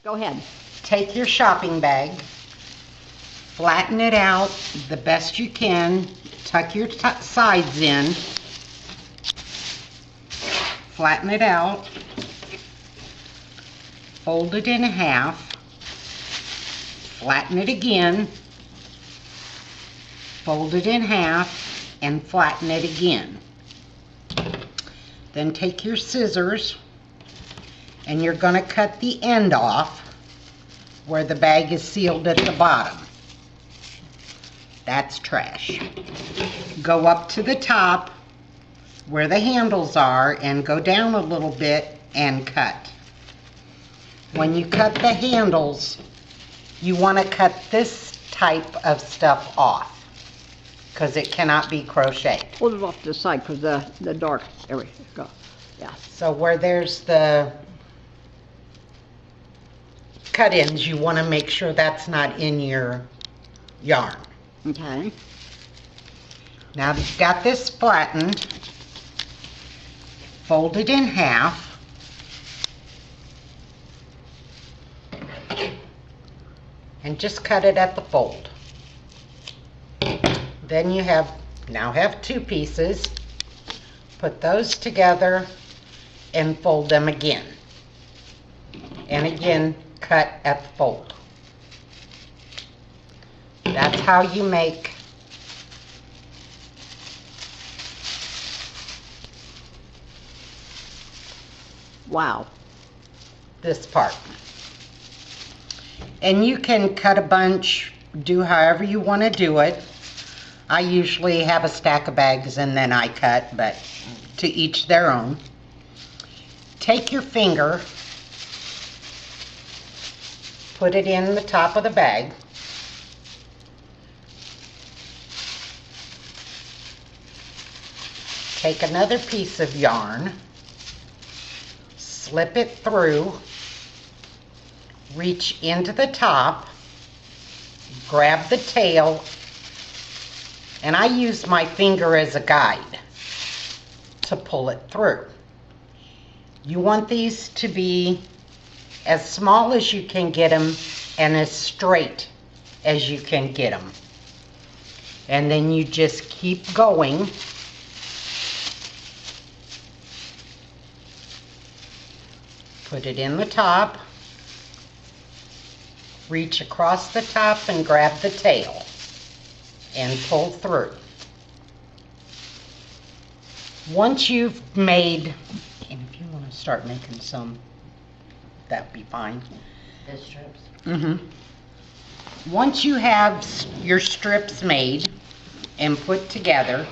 Go ahead. Take your shopping bag, flatten it out the best you can, tuck your sides in, flatten it out, fold it in half, flatten it again, fold it in half, and flatten it again. Then take your scissors and you're going to cut the end off where the bag is sealed at the bottom. That's trash. Go up to the top where the handles are and go down a little bit and cut. When you cut the handles, you want to cut this type of stuff off because it cannot be crocheted. Hold it off to the side because the dark area. Go. Yeah. So where there's the cut-ins, you want to make sure that's not in your yarn. Okay. Now that you've got this flattened, fold it in half. And just cut it at the fold. Then you now have two pieces. Put those together and fold them again. And again, cut at the fold. That's how you make Wow. this part. And you can cut a bunch, do however you want to do it. I usually have a stack of bags and then I cut, but to each their own. Take your finger, put it in the top of the bag. Take another piece of yarn, slip it through, reach into the top, grab the tail, and I use my finger as a guide to pull it through. You want these to be as small as you can get them and as straight as you can get them. And then you just keep going. Put it in the top, reach across the top and grab the tail and pull through. Once you've made, and if you want to start making some, that'd be fine. The strips. Once you have your strips made and put together,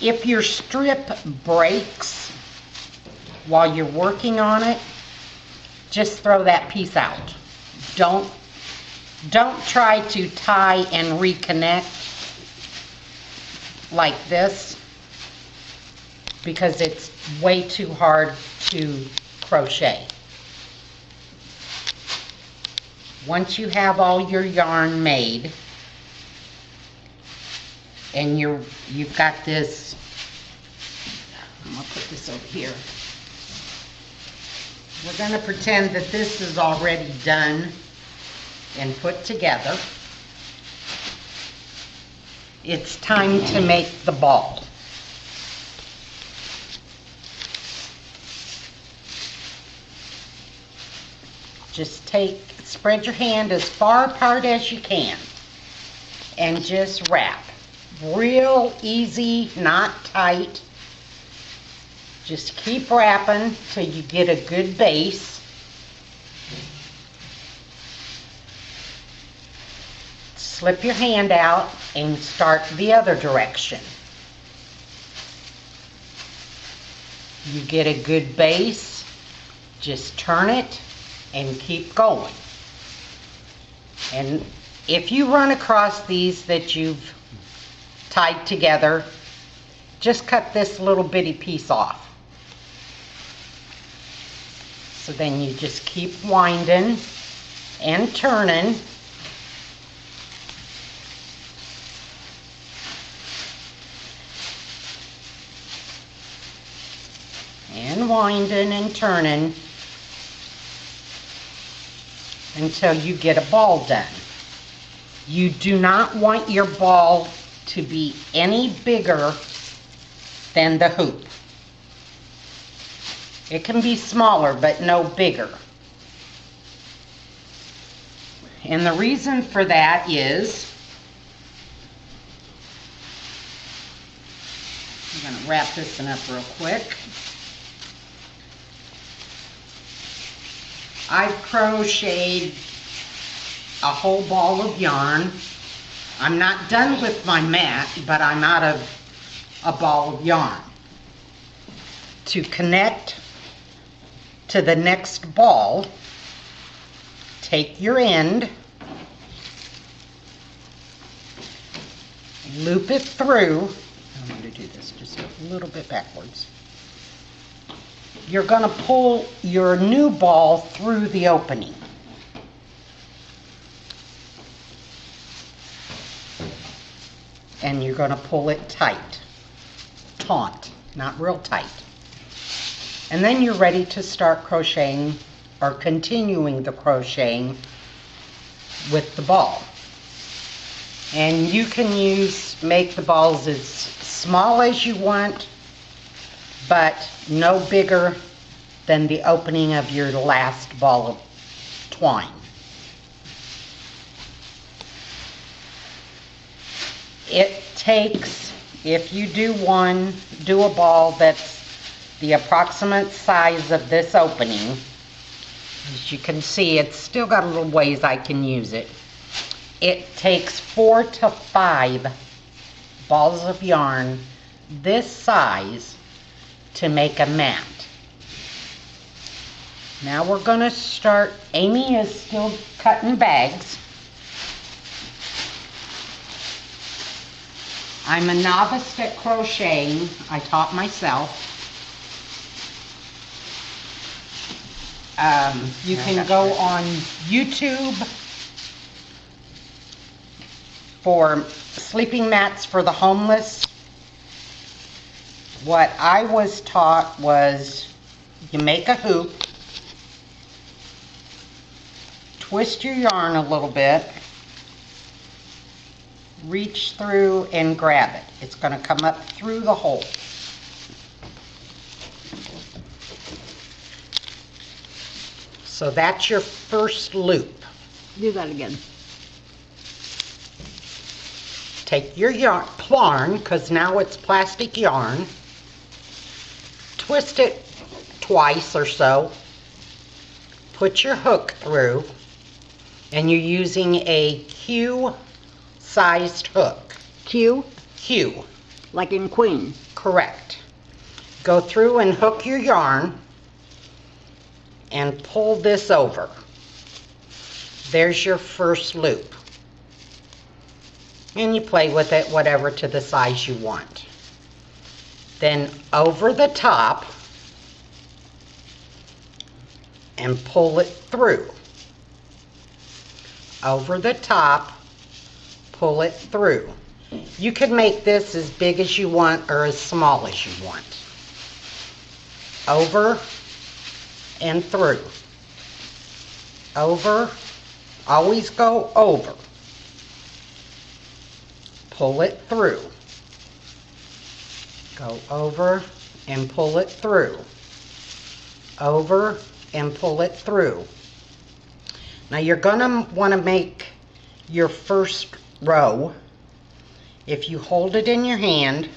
if your strip breaks while you're working on it, just throw that piece out. Don't try to tie and reconnect like this because it's way too hard to crochet. Once you have all your yarn made and you've got this, I'm gonna put this over here. We're going to pretend that this is already done and put together. It's time to make the ball. Just spread your hand as far apart as you can and just wrap. Real easy, not tight. Just keep wrapping till you get a good base. Slip your hand out and start the other direction. You get a good base, just turn it and keep going. And if you run across these that you've tied together, just cut this little bitty piece off. So then you just keep winding and turning. And winding and turning. until you get a ball done. You do not want your ball to be any bigger than the hoop. It can be smaller, but no bigger. And the reason for that is, I'm going to wrap this one up real quick. I've crocheted a whole ball of yarn. I'm not done with my mat, but I'm out of a ball of yarn. To connect to the next ball, take your end, loop it through. I'm going to do this just a little bit backwards. You're going to pull your new ball through the opening. And you're going to pull it tight. Taut, not real tight. And then you're ready to start crocheting or continuing the crocheting with the ball. And you can make the balls as small as you want, but no bigger than the opening of your last ball of twine. It takes, if you do a ball that's the approximate size of this opening, as you can see, it's still got a little ways I can use it. It takes 4 to 5 balls of yarn this size to make a mat. Now we're going to start. Amy is still cutting bags. I'm a novice at crocheting. I taught myself. You can go on YouTube for sleeping mats for the homeless. What I was taught was you make a hoop, twist your yarn a little bit, reach through and grab it. It's going to come up through the hole. So that's your first loop. Do that again. Take your yarn, Plarn, because now it's plastic yarn, twist it twice or so, put your hook through, and you're using a Q-sized hook. Q? Q. Like in Queen. Correct. Go through and hook your yarn and pull this over. There's your first loop. And you play with it whatever to the size you want. Then over the top and pull it through. Over the top, pull it through. You can make this as big as you want or as small as you want. Over and through. Over, always go over. Pull it through. Go over and pull it through. Over and pull it through. Now you're going to want to make your first row. If you hold it in your hand,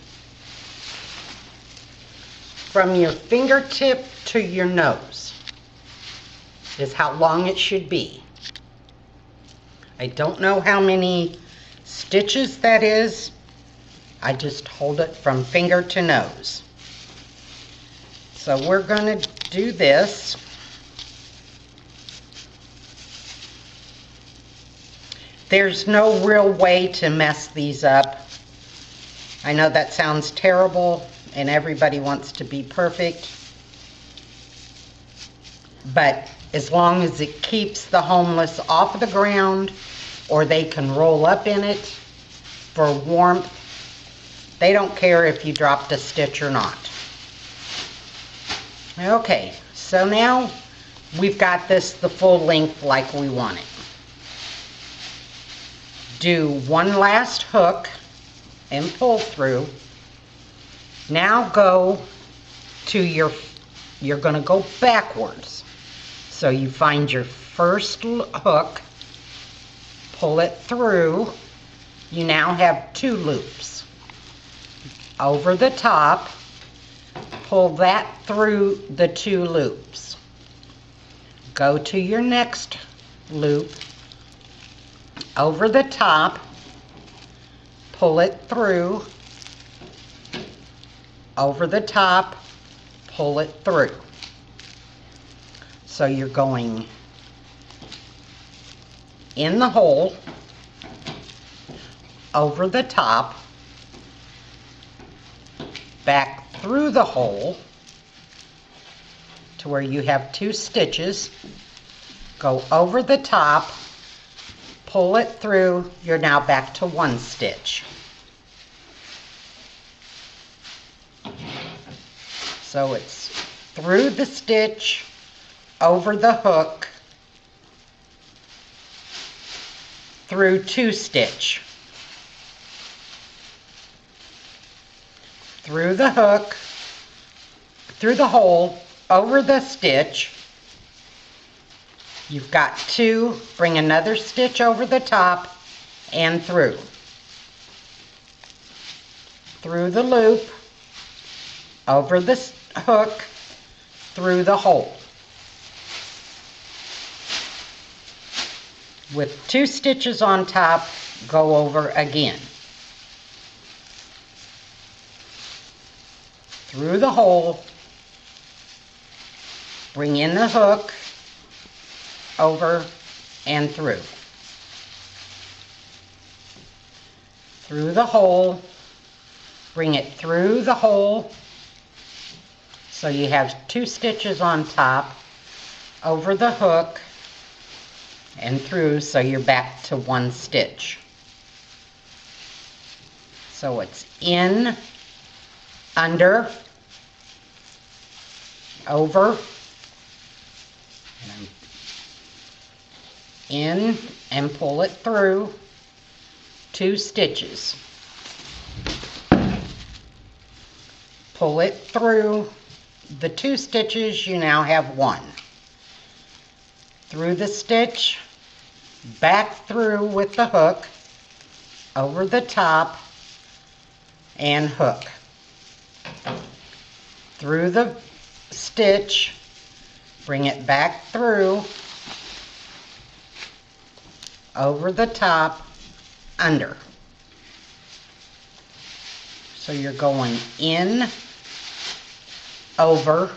from your fingertip to your nose is how long it should be. I don't know how many stitches that is. I just hold it from finger to nose. So we're going to do this. There's no real way to mess these up. I know that sounds terrible and everybody wants to be perfect, but as long as it keeps the homeless off the ground or they can roll up in it for warmth, they don't care if you dropped a stitch or not. Okay, so now we've got this the full length like we want it. Do one last hook and pull through. Now go to you're going to go backwards. So you find your first hook, pull it through. You now have 2 loops. Over the top, pull that through the 2 loops. Go to your next loop. Over the top, pull it through. Over the top, pull it through. So you're going in the hole, over the top, back through the hole to where you have 2 stitches, go over the top, pull it through, you're now back to 1 stitch. So it's through the stitch, over the hook, through 2 stitch, through the hook, through the hole, over the stitch. You've got 2, bring another stitch over the top and through. Through the loop, over the hook, through the hole. With 2 stitches on top, go over again. Through the hole, bring in the hook, over and through. Through the hole, bring it through the hole, so you have 2 stitches on top, over the hook, and through, so you're back to 1 stitch. So it's in, under, over, and in and pull it through, 2 stitches. Pull it through the 2 stitches, you now have 1. Through the stitch, back through with the hook, over the top, and hook. Through the stitch, bring it back through, over the top, under. So you're going in, over,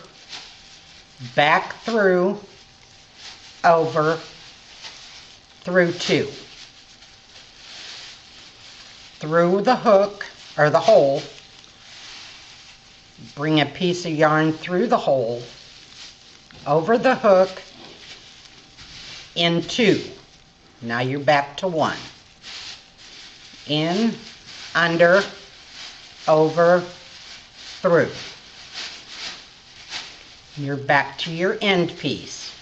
back through, over, through 2. Through the hook, or the hole, bring a piece of yarn through the hole, over the hook, in 2. Now you're back to 1. In, under, over, through. You're back to your end piece.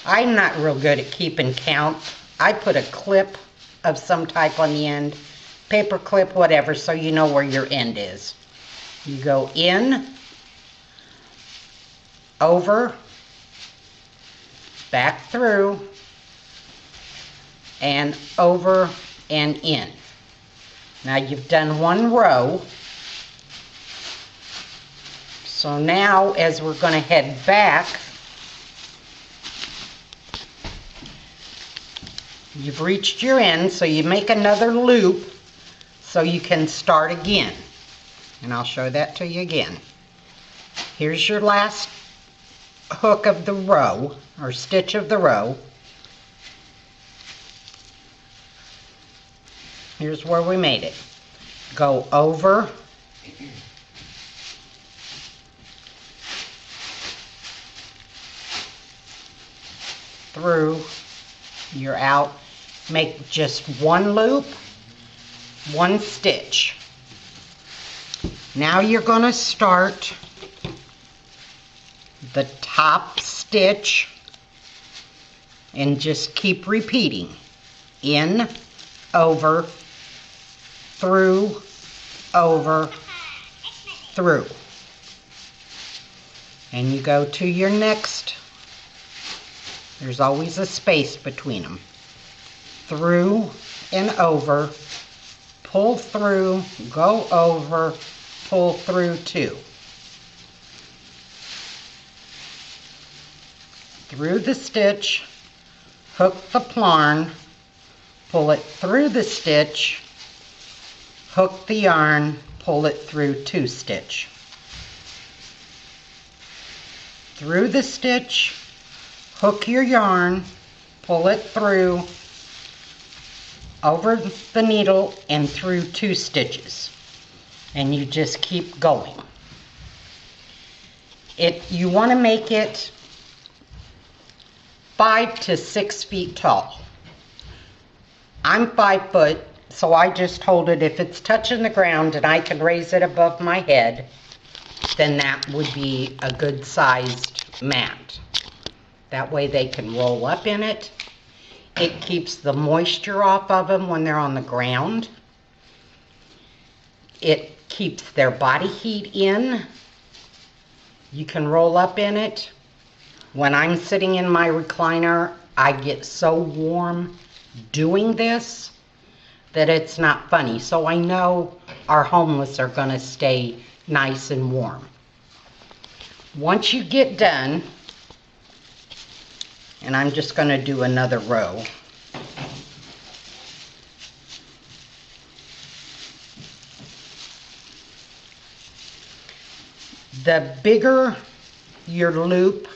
I'm not real good at keeping count. I put a clip of some type on the end, paper clip, whatever, so you know where your end is. You go in, over, back through, and over and in. Now you've done 1 row. So now as we're going to head back, you've reached your end, so you make another loop so you can start again. And I'll show that to you again. Here's your last hook of the row, or stitch of the row. Here's where we made it. Go over, through, you're out. Make just 1 loop, 1 stitch. Now you're going to start the top stitch, and just keep repeating. In, over, through, over, through. And you go to your next. There's always a space between them. Through and over, pull through, go over, pull through two. Through the stitch, hook the plarn, pull it through the stitch, hook the yarn, pull it through two stitch. Through the stitch, hook your yarn, pull it through, over the needle and through two stitches. And you just keep going. You want to make it 5 to 6 feet tall. I'm 5 foot, so I just hold it. If it's touching the ground and I can raise it above my head, then that would be a good sized mat. That way they can roll up in it. It keeps the moisture off of them when they're on the ground. It keeps their body heat in. You can roll up in it. When I'm sitting in my recliner, I get so warm doing this that it's not funny. So I know our homeless are gonna stay nice and warm. Once you get done, and I'm just gonna do another row. The bigger your loop,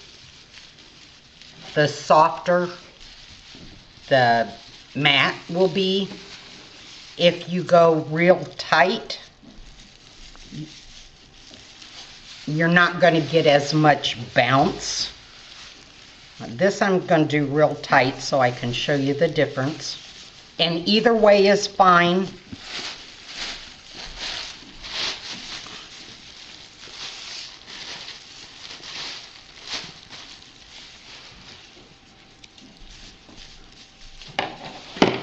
the softer the mat will be. If you go real tight, you're not going to get as much bounce. This I'm going to do real tight so I can show you the difference. And either way is fine.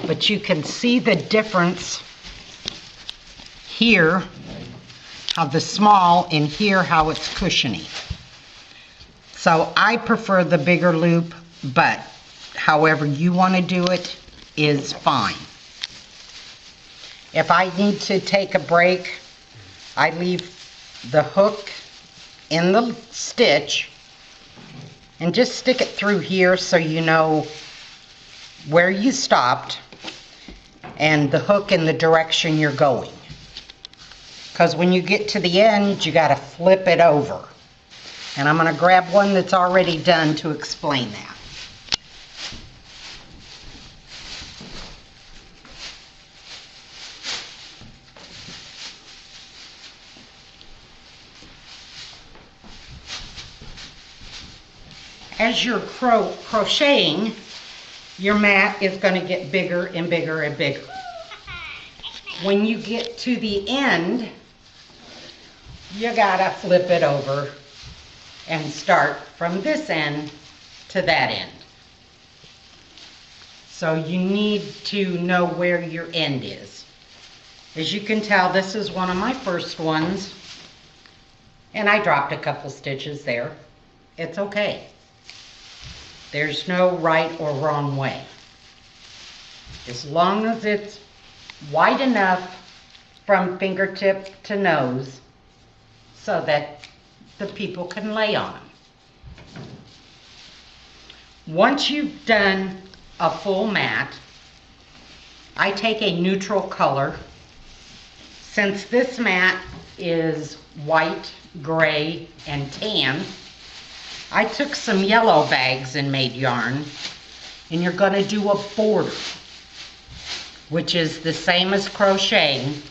But you can see the difference here of the small and here how it's cushiony. So I prefer the bigger loop, but however you want to do it is fine. If I need to take a break, I leave the hook in the stitch and just stick it through here so you know where you stopped and the hook in the direction you're going. Because when you get to the end, you got to flip it over. And I'm going to grab one that's already done to explain that. As you're crocheting, your mat is going to get bigger and bigger and bigger. When you get to the end, you gotta flip it over and start from this end to that end. So you need to know where your end is. As you can tell, this is one of my first ones, and I dropped a couple stitches there. It's okay. There's no right or wrong way. As long as it's wide enough from fingertip to nose so that the people can lay on them. Once you've done a full mat, I take a neutral color. Since this mat is white, gray, and tan, I took some yellow bags and made yarn, and you're going to do a border, which is the same as crocheting,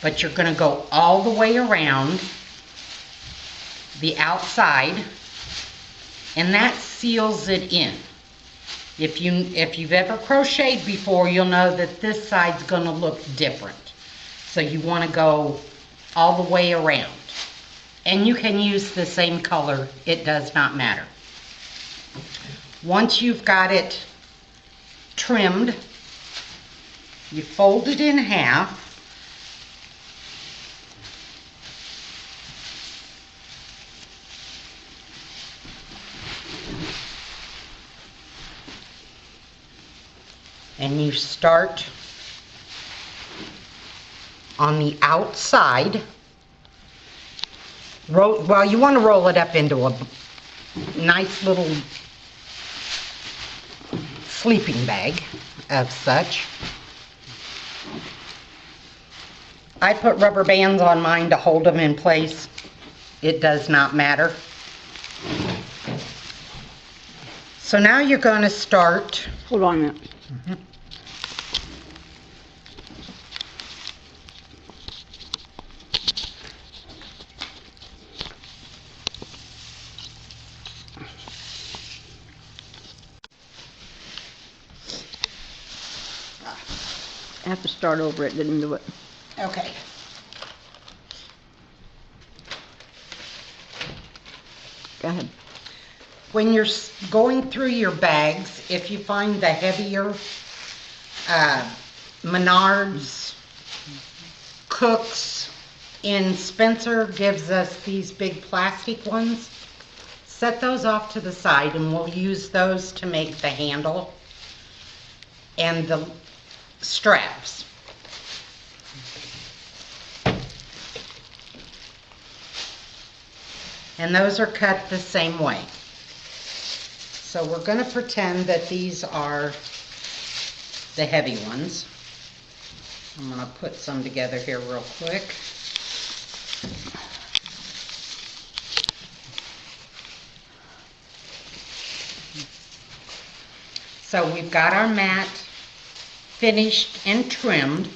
but you're going to go all the way around the outside, and that seals it in. If you've ever crocheted before, you'll know that this side's going to look different. So you want to go all the way around. And you can use the same color, it does not matter. Once you've got it trimmed, you fold it in half. And you start on the outside. Well, you want to roll it up into a nice little sleeping bag of such. I put rubber bands on mine to hold them in place. It does not matter. So now you're going to start. Hold on a minute. I have to start over. It didn't do it. Okay. Go ahead. When you're going through your bags, if you find the heavier Menards, Cooks, in Spencer gives us these big plastic ones, set those off to the side and we'll use those to make the handle and the straps. And those are cut the same way. So we're going to pretend that these are the heavy ones. I'm going to put some together here real quick. So we've got our mat finished and trimmed,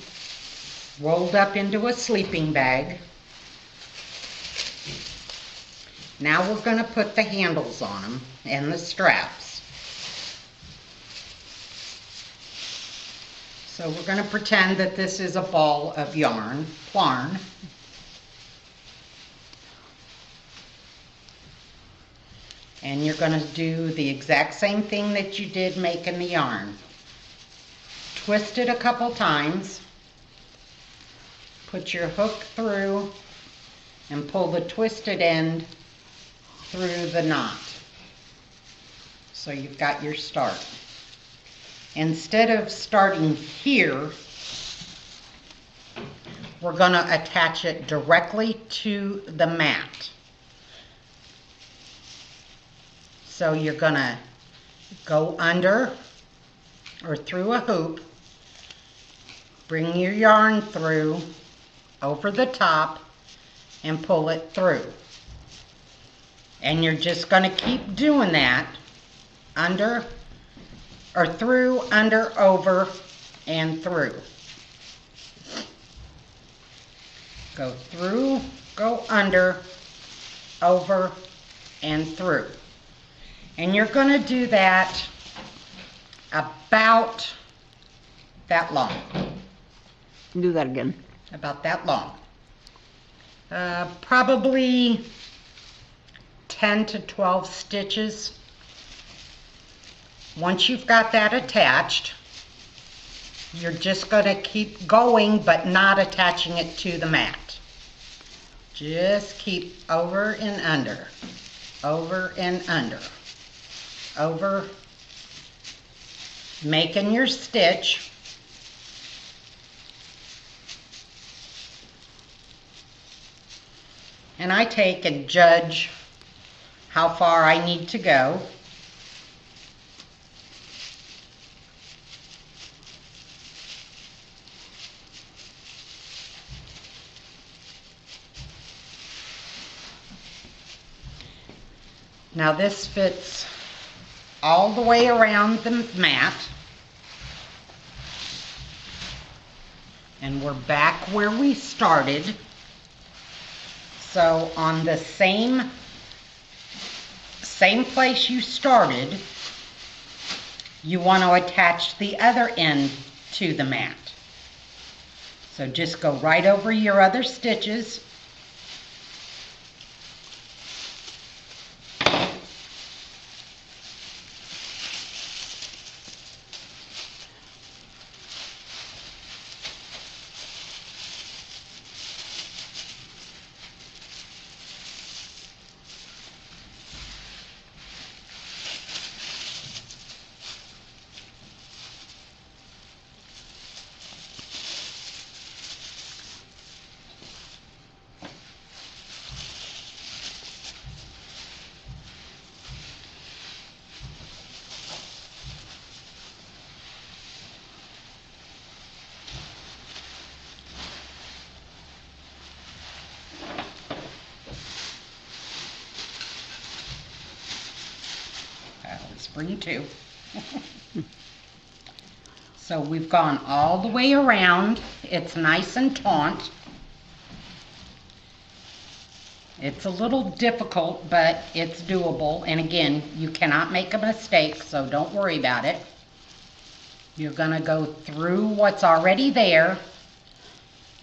rolled up into a sleeping bag. Now we're going to put the handles on them and the straps. So we're going to pretend that this is a ball of yarn, Plarn. And you're going to do the exact same thing that you did making the yarn. Twist it a couple times. Put your hook through and pull the twisted end through the knot. So you've got your start. Instead of starting here, we're going to attach it directly to the mat. So you're going to go under or through a hoop, bring your yarn through over the top and pull it through. And you're just going to keep doing that under or through, under, over, and through. Go through, go under, over, and through. And you're going to do that about that long. Do that again. About that long. Probably 10 to 12 stitches. Once you've got that attached, you're just going to keep going but not attaching it to the mat. Just keep over and under, over and under, over, making your stitch. And I take and judge how far I need to go. Now this fits all the way around the mat. And we're back where we started. So on the same place you started, you want to attach the other end to the mat. So just go right over your other stitches. Bring two. So we've gone all the way around. It's nice and taut. It's a little difficult, but it's doable. And again, you cannot make a mistake, so don't worry about it. You're gonna go through what's already there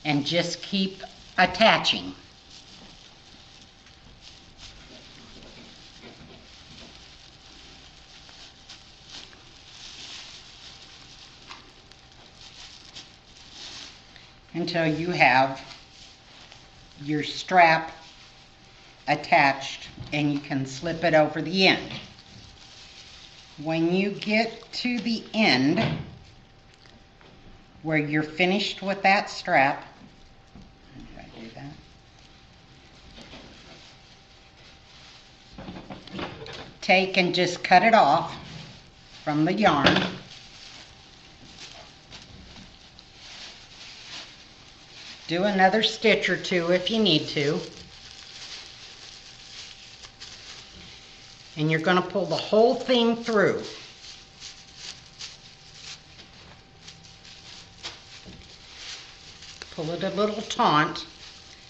and just keep attaching. Until you have your strap attached and you can slip it over the end. When you get to the end where you're finished with that strap, did I do that? Take and just cut it off from the yarn. Do another stitch or two if you need to. And you're going to pull the whole thing through. Pull it a little taut,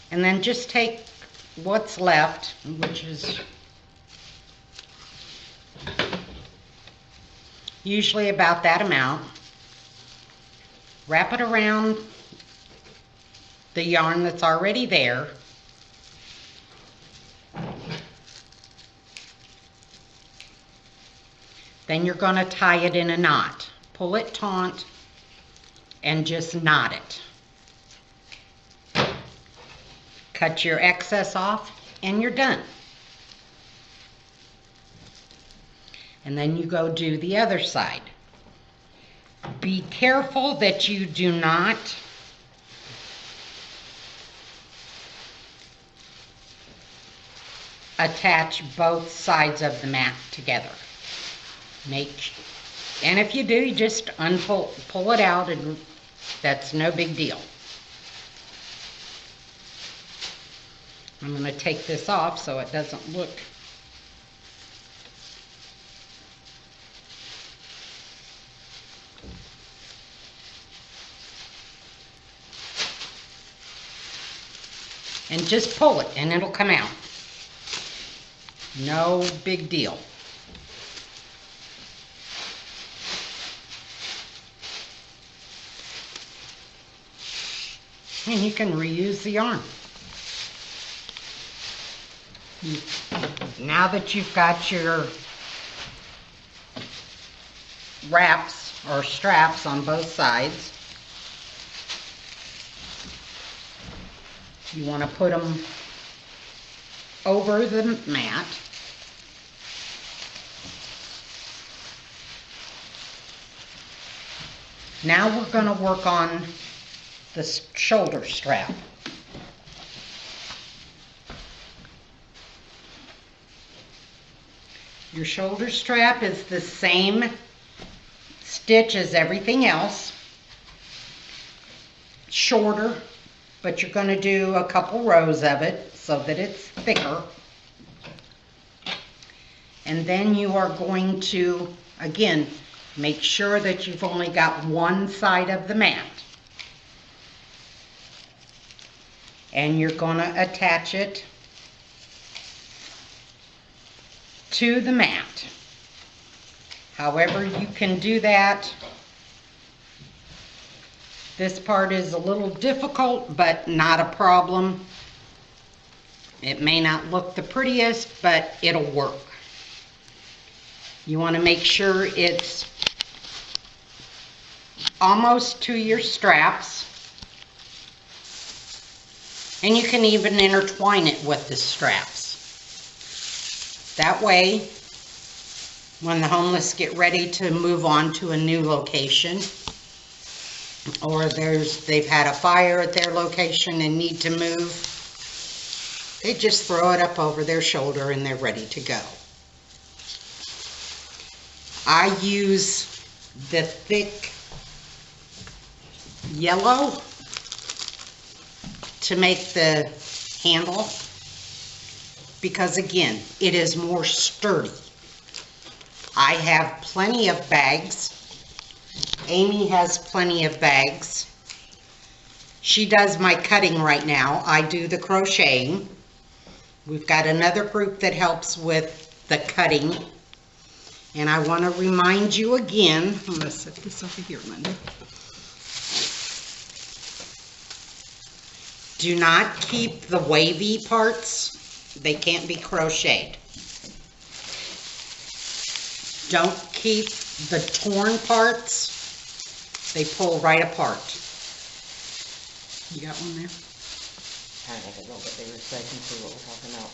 and then just take what's left, which is usually about that amount. Wrap it around the yarn that's already there. Then you're going to tie it in a knot. Pull it taut and just knot it. Cut your excess off and you're done. And then you go do the other side. Be careful that you do not attach both sides of the mat together. And if you do, you just pull it out, and that's no big deal. I'm going to take this off so it doesn't look and just pull it and it'll come out. No big deal. And you can reuse the yarn. Now that you've got your wraps or straps on both sides, you want to put them over the mat. Now we're going to work on the shoulder strap. Your shoulder strap is the same stitch as everything else. Shorter, but you're going to do a couple rows of it so that it's thicker. And then you are going to, again, make sure that you've only got one side of the mat. And you're going to attach it to the mat. However you can do that. This part is a little difficult, but not a problem. It may not look the prettiest, but it'll work. You want to make sure it's almost to your straps. And you can even intertwine it with the straps. That way, when the homeless get ready to move on to a new location, or they've had a fire at their location and need to move, they just throw it up over their shoulder and they're ready to go. I use the thick yellow to make the handle, because again, it is more sturdy. I have plenty of bags. Amy has plenty of bags. She does my cutting right now. I do the crocheting. We've got another group that helps with the cutting. And I want to remind you again, I'm going to set this over here, Linda. Do not keep the wavy parts. They can't be crocheted. Don't keep the torn parts. They pull right apart. You got one there? I didn't know what they were saying, so what we're talking about.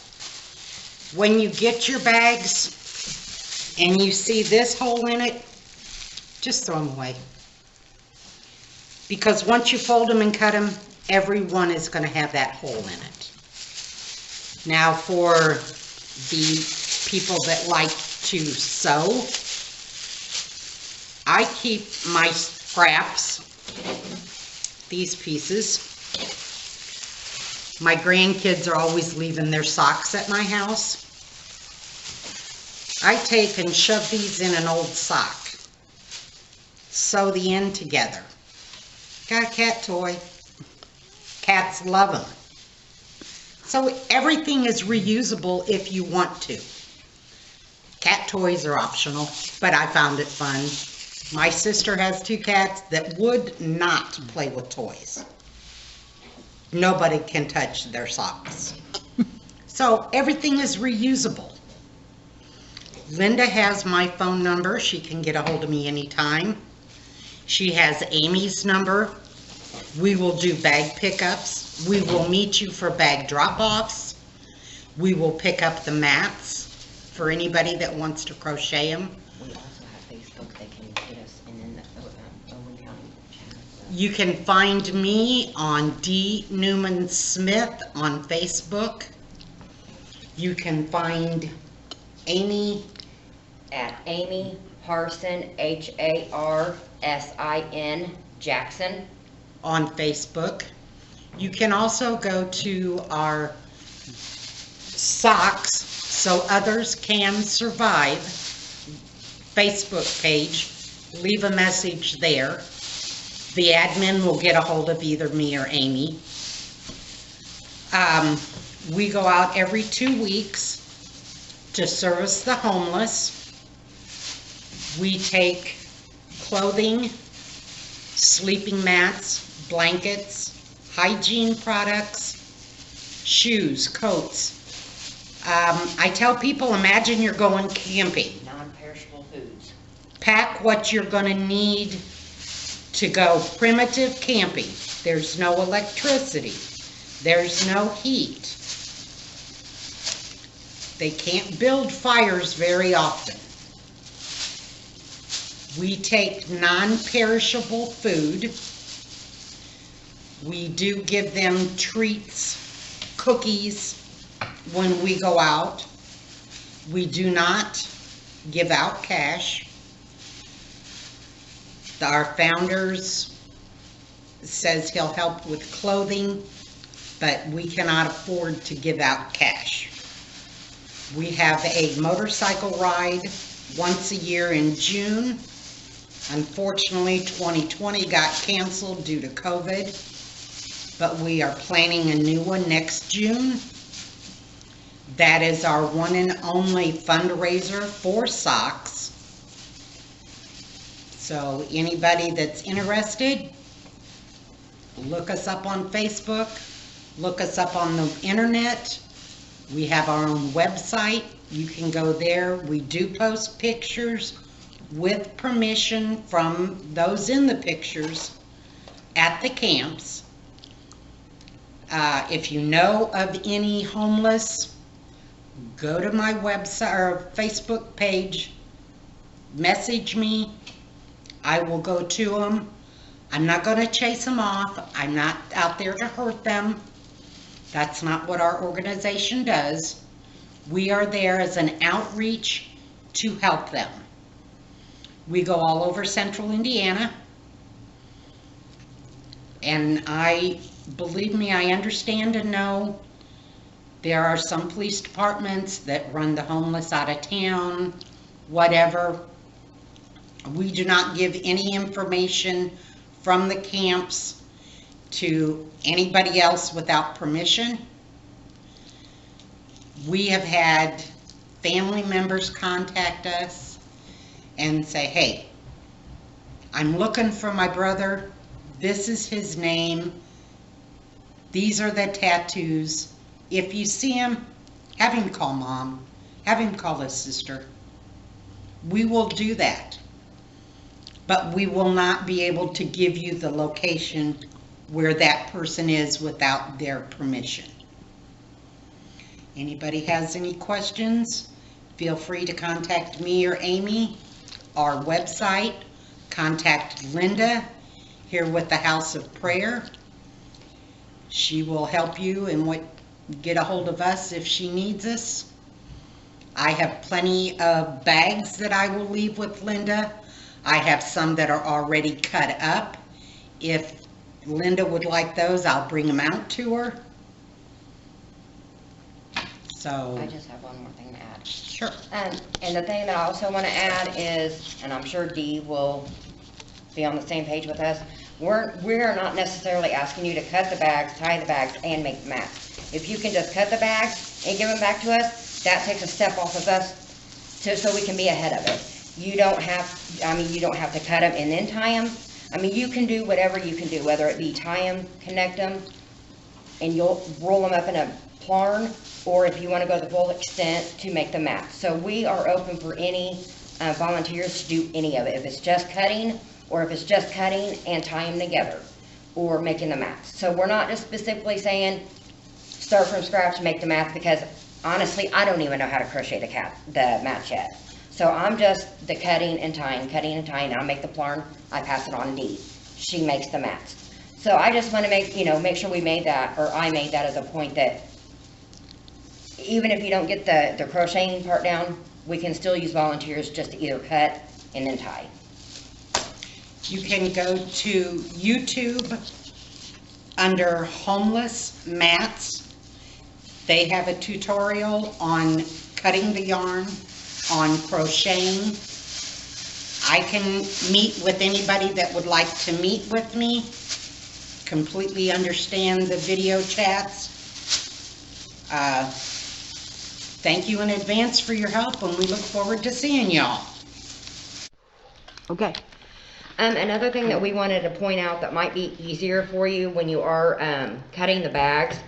When you get your bags and you see this hole in it, just throw them away. Because once you fold them and cut them, every one is going to have that hole in it. Now for the people that like to sew, I keep my scraps, these pieces. My grandkids are always leaving their socks at my house. I take and shove these in an old sock. Sew the end together. Got a cat toy. Cats love them. So everything is reusable if you want to. Cat toys are optional, but I found it fun. My sister has 2 cats that would not play with toys. Nobody can touch their socks. So everything is reusable. Linda has my phone number. She can get a hold of me anytime. She has Amy's number. We will do bag pickups. We will meet you for bag drop-offs. We will pick up the mats for anybody that wants to crochet them. We also have Facebook. They can get us, and then the Owen County channel. You can find me on D. Newman Smith on Facebook. You can find Amy At Amy Harsin, Harsin Jackson. on Facebook. You can also go to our Socks So Others Can Survive Facebook page. Leave a message there. The admin will get a hold of either me or Amy. We go out every 2 weeks to service the homeless. We take clothing, sleeping mats, blankets, hygiene products, shoes, coats. I tell people, imagine you're going camping. Non-perishable foods. Pack what you're going to need to go primitive camping. There's no electricity. There's no heat. They can't build fires very often. We take non-perishable food. We do give them treats, cookies when we go out. We do not give out cash. Our founders says he'll help with clothing, but we cannot afford to give out cash. We have a motorcycle ride once a year in June. Unfortunately, 2020 got canceled due to COVID, but we are planning a new one next June. That is our one and only fundraiser for socks. So anybody that's interested, look us up on Facebook, look us up on the internet. We have our own website. You can go there. We do post pictures with permission from those in the pictures at the camps. If you know of any homeless, go to my website or Facebook page, message me. I will go to them. I'm not going to chase them off. I'm not out there to hurt them. That's not what our organization does. We are there as an outreach to help them. We go all over central Indiana. And believe me, I understand and know there are some police departments that run the homeless out of town whatever. We do not give any information from the camps to anybody else without permission. We have had family members contact us and say, hey, I'm looking for my brother. This is his name. These are the tattoos. If you see him, have him call mom. Have him call his sister. We will do that. But we will not be able to give you the location where that person is without their permission. Anybody has any questions? Feel free to contact me or Amy. Our website, contact Linda here with the House of Prayer. She will help you and get a hold of us if she needs us. I have plenty of bags that I will leave with Linda. I have some that are already cut up. If Linda would like those, I'll bring them out to her. So I just have one more thing to add. sure. And the thing that I also want to add is, and I'm sure Dee will be on the same page with us, we're not necessarily asking you to cut the bags, tie the bags, and make the mats. If you can just cut the bags and give them back to us, that takes a step off of us so we can be ahead of it. You don't have, you don't have to cut them and then tie them. You can do whatever you can do, whether it be tie them, connect them, and you'll roll them up in a Plarn, or if you want to go the full extent to make the mats. So we are open for any volunteers to do any of it. If it's just cutting, or if it's just cutting and tying them together, or making the mats. So we're not just specifically saying start from scratch and make the mats, because honestly, I don't even know how to crochet the mats yet. So I'm just the cutting and tying. I'll make the Plarn, I pass it on to Dee. She makes the mats. So I just want to make sure we made that, or I made that as a point that even if you don't get the crocheting part down, we can still use volunteers just to either cut and then tie. You can go to YouTube under Homeless Mats. They have a tutorial on cutting the yarn, on crocheting. I can meet with anybody that would like to meet with me. Completely understand the video chats. Thank you in advance for your help, and we look forward to seeing y'all. Okay. Another thing that we wanted to point out that might be easier for you when you are cutting the bags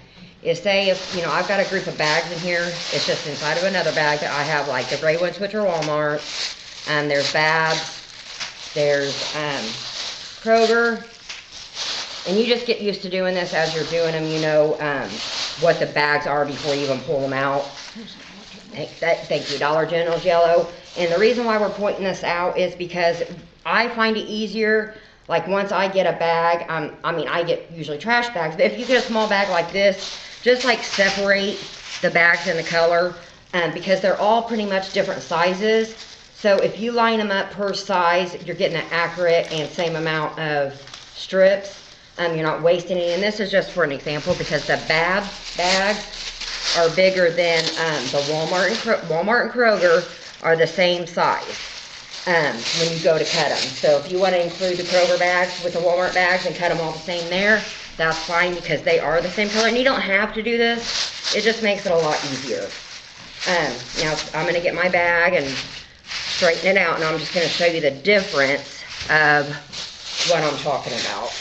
is, say if, I've got a group of bags in here, it's just inside of another bag that I have, like the gray ones, which are Walmart, and there's Babs, there's Kroger, and you just get used to doing this as you're doing them. You know what the bags are before you even pull them out. Thank you, Dollar General's yellow. And the reason why we're pointing this out is because I find it easier, like once I get a bag, I get usually trash bags, but if you get a small bag like this, just like separate the bags in the color, because they're all pretty much different sizes. So if you line them up per size, you're getting an accurate and same amount of strips. You're not wasting any. And this is just for an example, because the Bab bags are bigger than the Walmart and Kroger are the same size when you go to cut them. So if you want to include the Kroger bags with the Walmart bags and cut them all the same there, that's fine, because they are the same color. And you don't have to do this. It just makes it a lot easier. Now I'm going to get my bag and straighten it out, and I'm just going to show you the difference of what I'm talking about.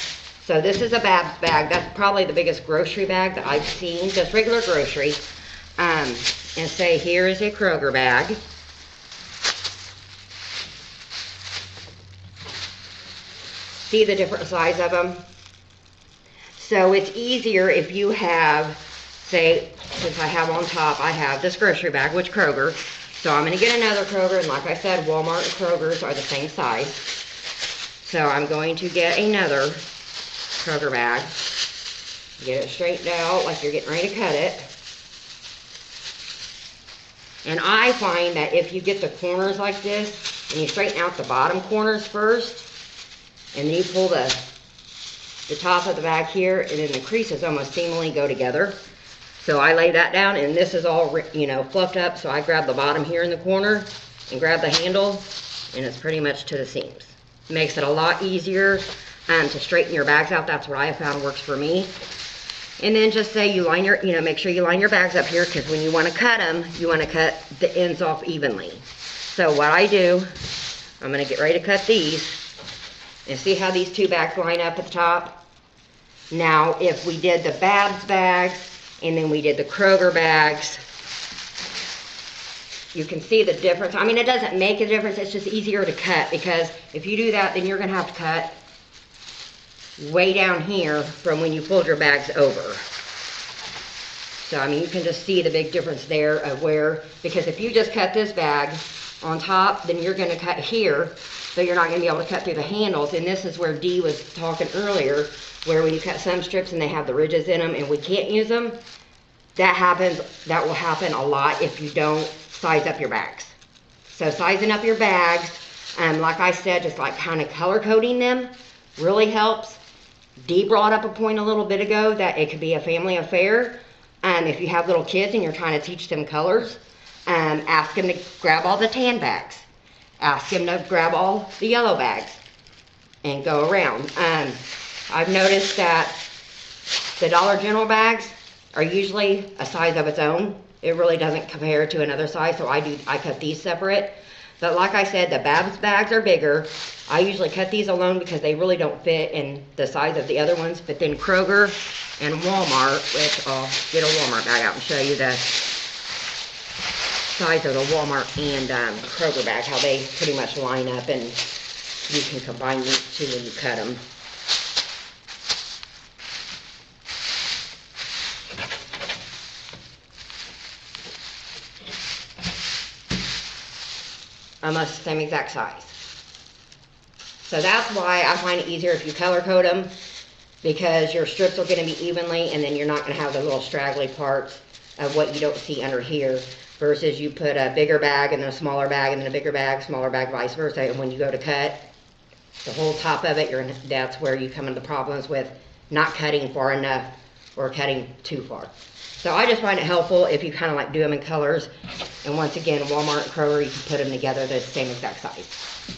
So this is a Babs bag. That's probably the biggest grocery bag that I've seen, just regular grocery. And say here is a Kroger bag. See the different size of them? So it's easier if you have, say, since I have on top, I have this grocery bag, which Kroger. So I'm going to get another Kroger, and like I said, Walmart and Kroger's are the same size. So I'm going to get another Kroger bag, get it straightened out like you're getting ready to cut it. And I find that if you get the corners like this, and you straighten out the bottom corners first, and then you pull the top of the bag here, and then the creases almost seamlessly go together. So I lay that down, and this is all, fluffed up, so I grab the bottom here in the corner, and grab the handle, and it's pretty much to the seams. Makes it a lot easier to straighten your bags out. That's what I have found works for me. And then just say you line your, make sure you line your bags up here, because when you want to cut them, you want to cut the ends off evenly. So what I do, I'm going to get ready to cut these, and see how these two bags line up at the top? Now, if we did the Babs bags, and then we did the Kroger bags, you can see the difference. I mean, it doesn't make a difference, it's just easier to cut, because if you do that, then you're going to have to cut way down here from when you fold your bags over. So, I mean, you can just see the big difference there of where, because if you just cut this bag on top, then you're going to cut here, so you're not going to be able to cut through the handles. And this is where Dee was talking earlier, where when you cut some strips and they have the ridges in them and we can't use them, that will happen a lot if you don't size up your bags. So sizing up your bags, like I said, just like kind of color coding them really helps. Dee brought up a point a little bit ago that it could be a family affair. If you have little kids and you're trying to teach them colors, ask them to grab all the tan bags. Ask them to grab all the yellow bags and go around. I've noticed that the Dollar General bags are usually a size of its own. It really doesn't compare to another size, so I cut these separate. But like I said, the Babs bags are bigger. I usually cut these alone because they really don't fit in the size of the other ones. But then Kroger and Walmart, which I'll get a Walmart bag out and show you the size of the Walmart and Kroger bag, how they pretty much line up, and you can combine these two when you cut them. Almost the same exact size. So that's why I find it easier if you color code them, because your strips are going to be evenly, and then you're not going to have the little straggly parts of what you don't see under here, versus you put a bigger bag and then a smaller bag and then a bigger bag, smaller bag, vice versa. And when you go to cut the whole top of it, that's where you come into problems with not cutting far enough or cutting too far. So I just find it helpful if you kind of like do them in colors. And once again, Walmart and Kroger, you can put them together, they're the same exact size.